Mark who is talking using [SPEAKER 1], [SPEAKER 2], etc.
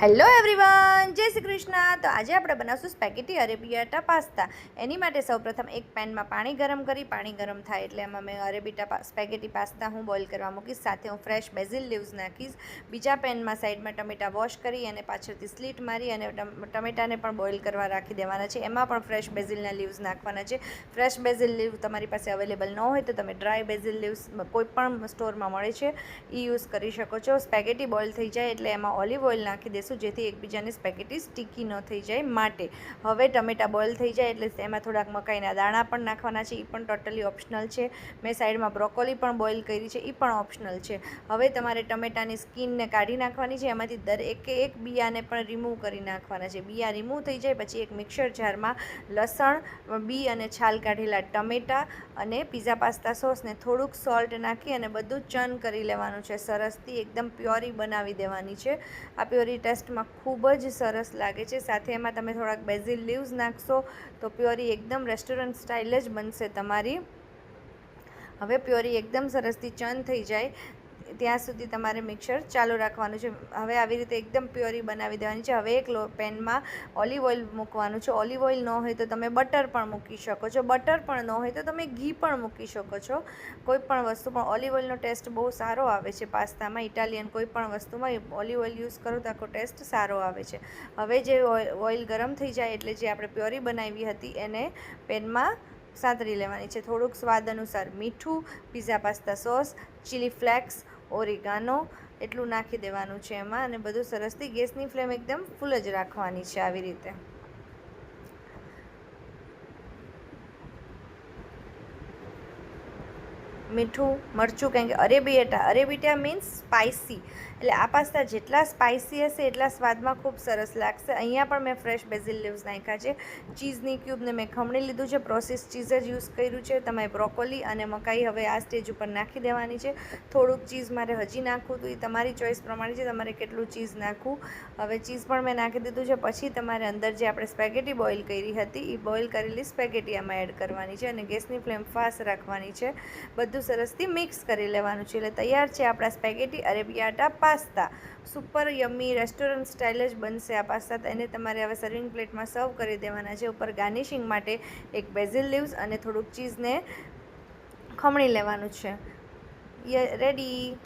[SPEAKER 1] Hello everyone, જય શ્રી કૃષ્ણ। તો આજે આપણે બનાવશું સ્પેગેટી અરેબિયાટા પાસ્તા। એની માટે સૌપ્રથમ એક પેનમાં પાણી ગરમ કરી, પાણી ગરમ થાય એટલે એમાં મેં સ્પેગેટી પાસ્તા હું બોઇલ કરવા મૂકીશ। સાથે હું ફ્રેશ બેઝિલ લીવ્સ નાખીશ। બીજા પેનમાં સાઈડમાં ટમેટા વોશ કરી અને પાછળથી સ્લીટ મારી અને ટમેટાને પણ બોઇલ કરવા રાખી દેવાના છે। એમાં પણ ફ્રેશ બેઝિલના લીવ્સ નાખવાના છે। ફ્રેશ બેઝિલ લીવ તમારી પાસે અવેલેબલ ન હોય તો તમે ડ્રાય બેઝિલ લીવ્સ કોઈ પણ સ્ટોરમાં મળે છે એ યુઝ કરી શકો છો। સ્પેગેટી બોઇલ થઈ જાય એટલે એમાં ઓલિવ ઓઇલ નાખી દેશું જેથી એકબીજાની સ્પેગેટી સ્ટીકી ન થઈ જાય માટે। હવે ટમેટા બોઇલ થઈ જાય એટલે એમાં થોડાક મકાઈના દાણા પણ નાખવાના છે, એ પણ ટોટલી ઓપ્શનલ છે। મેં સાઈડમાં બ્રોકોલી પણ બોઇલ કરી છે, એ પણ ઓપ્શનલ છે। હવે તમારે ટમેટાની સ્કીનને કાઢી નાખવાની છે, એમાંથી દરેકે એક બિયાને પણ રિમૂવ કરી નાખવાના છે। બિયા રિમૂવ થઈ જાય પછી એક મિક્સર જારમાં લસણ, બી અને છાલ કાઢેલા ટમેટા અને પીઝા પાસ્તા સોસને થોડુંક સોલ્ટ નાખી અને બધું ચર્ન કરી લેવાનું છે સરસથી। એકદમ પ્યોરી બનાવી દેવાની છે। આ પ્યોરી ટેસ્ટમાં ખૂબ જ સરસ લાગે છે। સાથે એમાં તમે થોડાક બેઝિલ લીવ્સ નાખશો તો પ્યોરી એકદમ રેસ્ટોરન્ટ સ્ટાઇલ જ બનશે તમારી। હવે પ્યોરી એકદમ સરસથી ચર્ન થઈ જાય ત્યાં સુધી તમારે મિક્સર ચાલુ રાખવાનું છે। હવે આવી રીતે એકદમ પ્યોરી બનાવી દેવાની છે। હવે એક પેનમાં ઓલિવ ઓઇલ મૂકવાનું છે। ઓલિવ ઓઇલ ન હોય તો તમે બટર પણ મૂકી શકો છો, બટર પણ ન હોય તો તમે ઘી પણ મૂકી શકો છો। કોઈ પણ વસ્તુ પણ ઓલિવ ઓઇલનો ટેસ્ટ બહુ સારો આવે છે પાસ્તામાં। ઇટાલિયન કોઈ પણ વસ્તુમાં ઓલિવ ઓઇલ યુઝ કરો તો આખો ટેસ્ટ સારો આવે છે। હવે જે ઓઇલ ગરમ થઈ જાય એટલે જે આપણે પ્યોરી બનાવી હતી એને પેનમાં સાંતળી લેવાની છે। થોડુંક સ્વાદ અનુસાર મીઠું, pizza pasta sauce, chilli flakes, oregano એટલું નાખી દેવાનું છે એમાં અને બધું સરસથી ગેસની ફ્લેમ એકદમ ફૂલ જ રાખવાની છે। આવી રીતે મીઠું, મરચું, કારણ કે અરેબિટા મીન્સ સ્પાઇસી, એટલે આ પાસ્તા જેટલા સ્પાઇસી હશે એટલા સ્વાદમાં ખૂબ સરસ લાગશે। અહીંયા પણ મેં ફ્રેશ બેઝિલ લીવ્સ નાખ્યા છે। ચીઝની ક્યુબને મેં ખમણી લીધું છે, પ્રોસેસ ચીઝ જ યુઝ કર્યું છે। તમે બ્રોકોલી અને મકાઈ હવે આ સ્ટેજ ઉપર નાખી દેવાની છે। થોડુંક ચીઝ મારે હજી નાખવું તો એ તમારી ચોઈસ પ્રમાણે છે, તમારે કેટલું ચીઝ નાખવું। હવે ચીઝ પણ મેં નાખી દીધું છે। પછી તમારે અંદર જે આપણે સ્પેગેટી બોઇલ કરી હતી એ બોઇલ કરેલી સ્પેગેટી આમાં એડ કરવાની છે અને ગેસની ફ્લેમ ફાસ્ટ રાખવાની છે। બધું સરસથી મિક્સ કરી લેવાનું છે એટલે તૈયાર છે આપણા spaghetti arrabbiata pasta. Super yummy restaurant style જ બનશે આ પાસ્તા। તો એને તમારે હવે સર્વિંગ પ્લેટમાં સર્વ કરી દેવાના છે। ઉપર ગાર્નિશિંગ માટે એક બેઝિલ લીવ્સ અને થોડુંક ચીઝને ખમણી લેવાનું છે। રેડી।